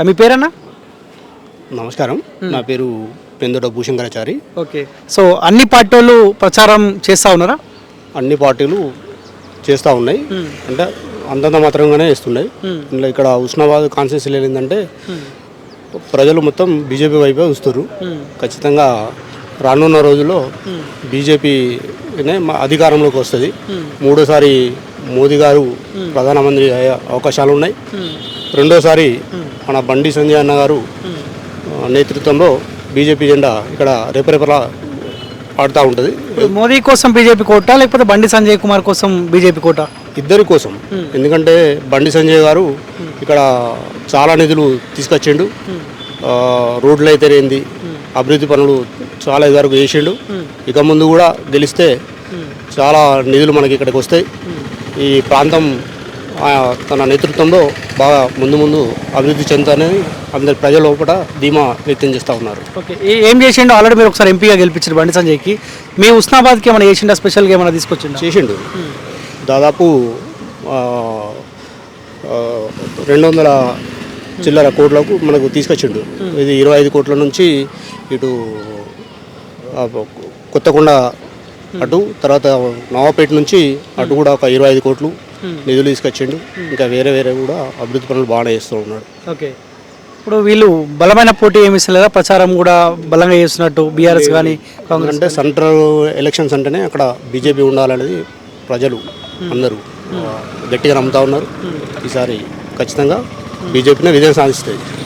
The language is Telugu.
మీ పేరన్నా? నమస్కారం, నా పేరు పెందొడ భూషంకరాచారి. ఓకే, సో అన్ని పార్టీలు ప్రచారం చేస్తూ ఉన్నారా? అన్ని పార్టీలు చేస్తూ ఉన్నాయి, అంటే అంతంత మాత్రంగానే ఇస్తున్నాయి. ఇందులో ఇక్కడ ఉస్నాబాద్ కాన్స్టిట్యూన్సీలో ఏంటంటే ప్రజలు మొత్తం బీజేపీ వైపే చూస్తారు. ఖచ్చితంగా రానున్న రోజుల్లో బీజేపీనే అధికారంలోకి వస్తుంది. మూడోసారి మోదీ గారు ప్రధానమంత్రి అయ్యే అవకాశాలు ఉన్నాయి. రెండోసారి మన బండి సంజయ్ అన్న గారు నేతృత్వంలో బీజేపీ జెండా ఇక్కడ రేపరేపలా ఆడుతూ ఉంటుంది. మోదీ కోసం బీజేపీ కోట, లేకపోతే బండి సంజయ్ కుమార్ కోసం బీజేపీ కోట? ఇద్దరి కోసం. ఎందుకంటే బండి సంజయ్ గారు ఇక్కడ చాలా నిధులు తీసుకొచ్చిండు. రోడ్లు అయితేనేంది, అభివృద్ధి పనులు చాలా ఇదివరకు చేసిండు. ఇక ముందు కూడా గెలిస్తే చాలా నిధులు మనకి ఇక్కడికి వస్తాయి. ఈ ప్రాంతం తన నేతృత్వంలో బాగా ముందు అభివృద్ధి చెందుతానని అందరి ప్రజల లోపల ధీమా వ్యక్తం చేస్తూ ఉన్నారు. ఓకే, ఏం చేసిండు? ఆల్రెడీ మీరు ఒకసారి ఎంపీగా గెలిపించారు బండి సంజయ్కి. మీ ఉస్నాబాద్కి ఏమైనా చేసిండా? స్పెషల్గా ఏమైనా చేసిండు. దాదాపు 200 చిల్లర కోట్లకు మనకు తీసుకొచ్చిండు. ఇది 25 కోట్ల నుంచి ఇటు కొత్తకొండ అటు, తర్వాత నవాపేట నుంచి అటు కూడా ఒక 25 కోట్లు నిధులు తీసుకొచ్చిండు. ఇంకా వేరే కూడా అభివృద్ధి పనులు బాగానే చేస్తూ ఉన్నాడు. ఓకే, ఇప్పుడు వీళ్ళు బలమైన పోటీ ఏమి ఇస్తలేదా? ప్రచారం కూడా బలంగా చేస్తున్నట్టు బీఆర్ఎస్ కానీ కాంగ్రెస్? అంటే సెంట్రల్ ఎలక్షన్స్ అంటేనే అక్కడ బీజేపీ ఉండాలనేది ప్రజలు అందరూ గట్టిగా నమ్ముతా ఉన్నారు. ఈసారి ఖచ్చితంగా బీజేపీనే విజయం సాధిస్తుంది.